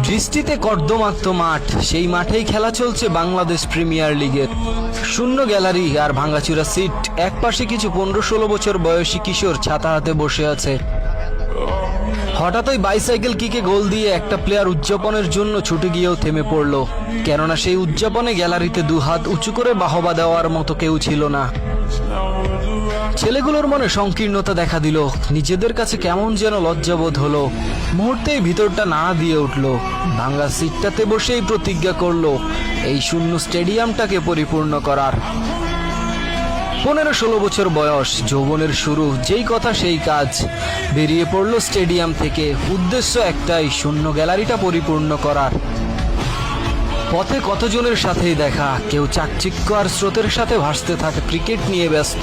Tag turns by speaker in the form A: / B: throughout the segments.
A: বৃষ্টিতে কর্দমাক্ত মাঠ, সেই মাঠেই খেলা চলছে বাংলাদেশ প্রিমিয়ার লিগের। শূন্য গ্যালারি আর ভাঙাচুরা সিট, একপাশে কিছু 15-16 বছর বয়সী কিশোর ছাতা হাতে বসে আছে। হঠাৎই বাইসাইকেল কিকে গোল দিয়ে একটা প্লেয়ার উদযাপনের জন্য ছুটে গিয়েও থেমে পড়ল, কেননা সেই উদযাপনে গ্যালারিতে দুহাত উঁচু করে বাহবা দেওয়ার মতো কেউ ছিল না। ছেলেগুলোর মনে সংকীর্ণতা দেখা দিল, নিজেদের কাছে কেমন যেন লজ্জাবোধ হলো। মুহূর্তেই ভিতরটা নাড়া দিয়ে উঠল। ভাঙা সিটটাতে বসেই প্রতিজ্ঞা করলো এই শূন্য স্টেডিয়ামটাকে পরিপূর্ণ করার। 15-16 বছর বয়স, যৌবনের শুরু, যেই কথা সেই কাজ। বেরিয়ে পড়লো স্টেডিয়াম থেকে, উদ্দেশ্য একটাই, শূন্য গ্যালারিটা পরিপূর্ণ করার। পথে কতজনের সাথেই দেখা, কেউ চাকচিক্য আর স্রোতের সাথে ভাসতে থাকে ক্রিকেট নিয়ে ব্যস্ত,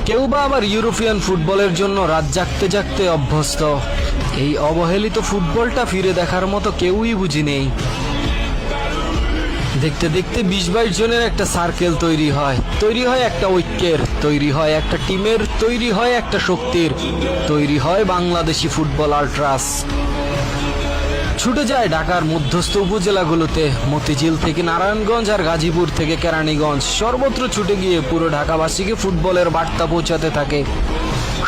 A: কেউ বা আবার ইউরোপিয়ান ফুটবলের জন্য রাত জাগতে জাগতে অভ্যস্ত। এই অবহেলিত ফুটবলটা ফিরে দেখার মতো কেউই বুঝি নেই। দেখতে দেখতে 20-22 জনের একটা সার্কেল তৈরি হয় একটা ঐক্যের, তৈরি হয় একটা টিমের, তৈরি হয় একটা শক্তির, তৈরি হয় বাংলাদেশি ফুটবল আল্ট্রাস। ছুটে যায় ঢাকার মধ্যস্থ উপজেলাগুলোতে, মতিঝিল থেকে নারায়ণগঞ্জ আর গাজীপুর থেকে কেরানীগঞ্জ, সর্বত্র ছুটে গিয়ে পুরো ঢাকাবাসীকে ফুটবলের বার্তা পৌঁছাতে থাকে।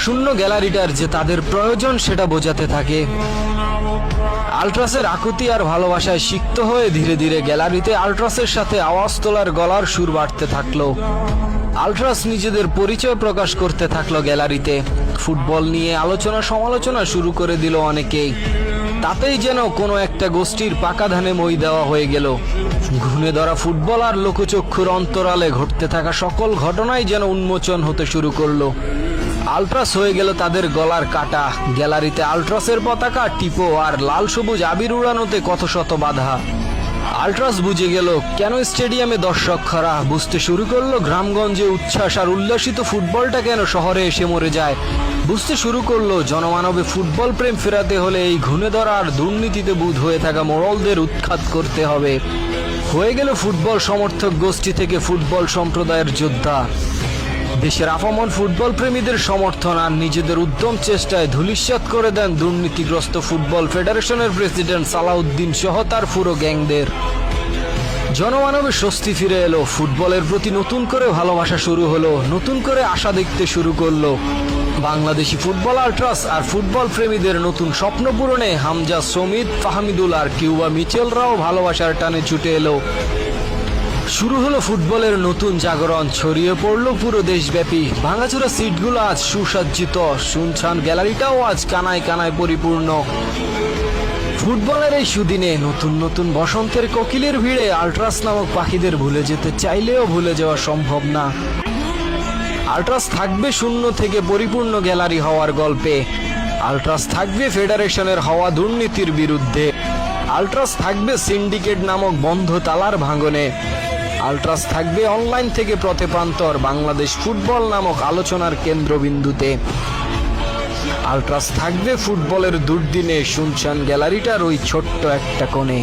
A: শূন্য গ্যালারিটার যে তাদের প্রয়োজন সেটা বোঝাতে থাকে। আল্ট্রাসের আকুতি আর ভালোবাসায় সিক্ত হয়ে ধীরে ধীরে গ্যালারিতে আল্ট্রাসের সাথে আওয়াজ তোলার গলার সুর বাড়তে থাকলো। আল্ট্রাস নিজেদের পরিচয় প্রকাশ করতে থাকলো গ্যালারিতে। ফুটবল নিয়ে আলোচনা সমালোচনা শুরু করে দিল অনেকেই। তাতেই যেন কোনো একটা গোষ্ঠীর পাকা ধানে মই দেওয়া হয়ে গেল। ঘুণে ধরা ফুটবল আর লোকচক্ষুর অন্তরালে ঘটতে থাকা সকল ঘটনাই যেন উন্মোচন হতে শুরু করলো। আল্ট্রাস হয়ে গেল তাদের গলার কাটা। গ্যালারিতে আল্ট্রাসের পতাকা, টিপো আর লাল সবুজ আবির উড়ানোতে কত শত বাধা। আল্ট্রাস বুঝে গেল কেন স্টেডিয়ামে দর্শক খরা, বুঝতে শুরু করলো গ্রামগঞ্জে উচ্ছ্বাস আর উল্লাসিত ফুটবলটা কেন শহরে এসে মরে যায়। বুঝতে শুরু করলো জনমানবে ফুটবল প্রেম ফেরাতে হলে এই ঘুণে ধরা আর দুর্নীতিতে বুঁদ হয়ে থাকা মোড়লদের উৎখাত করতে হবে। হয়ে গেল ফুটবল সমর্থক গোষ্ঠী থেকে ফুটবল সম্প্রদায়ের যোদ্ধা। দেশের আপামর ফুটবল প্রেমীদের সমর্থন আর নিজেদের উদ্যম চেষ্টায় ধূলিসাৎ করে দেন দুর্নীতিগ্রস্ত ফুটবল ফেডারেশনের প্রেসিডেন্ট সালাউদ্দিন সহ তার পুরো গ্যাংদের। জনমানবে স্বস্তি ফিরে এলো, ফুটবলের প্রতি নতুন করে ভালোবাসা শুরু হলো, নতুন করে আশা দেখতে শুরু করলো। বাংলাদেশি ফুটবল আল্ট্রাস আর ফুটবল প্রেমীদের নতুন স্বপ্ন পূরণে হামজা, সমিত, ফাহমিদুল আর কিউবা মিচেলরাও ভালোবাসার টানে ছুটে এলো। শুরু হলো ফুটবলের নতুন জাগরণ, ছড়িয়ে পড়লো পুরো দেশব্যাপী। ভাঙাচোরা সিটগুলো আজ সুসজ্জিত, শুনছান গ্যালারিটাও আজ কানায় কানায় পরিপূর্ণ। ফুটবলের এই সুদিনে নতুন নতুন বসন্তের কোকিলের ভিড়ে আল্ট্রাস নামক পাখিদের ভুলে যেতে চাইলেও ভুলে যাওয়া সম্ভব না। আল্ট্রাস থাকবে শূন্য থেকে পরিপূর্ণ গ্যালারি হওয়ার গল্পে। আল্ট্রাস থাকবে ফেডারেশনের হওয়া দুর্নীতির বিরুদ্ধে। আল্ট্রাস থাকবে সিন্ডিকেট নামক বন্ধ তালার ভাঙনে। আল্ট্রাস থাকবে অনলাইন থেকে প্রতিপ্রান্তর বাংলাদেশ ফুটবল নামক আলোচনার কেন্দ্রবিন্দুতে। আল্ট্রাস থাকবে ফুটবলের দুর্দিনে শুনছান গ্যালারিটার ওই ছোট্ট একটা কোণে।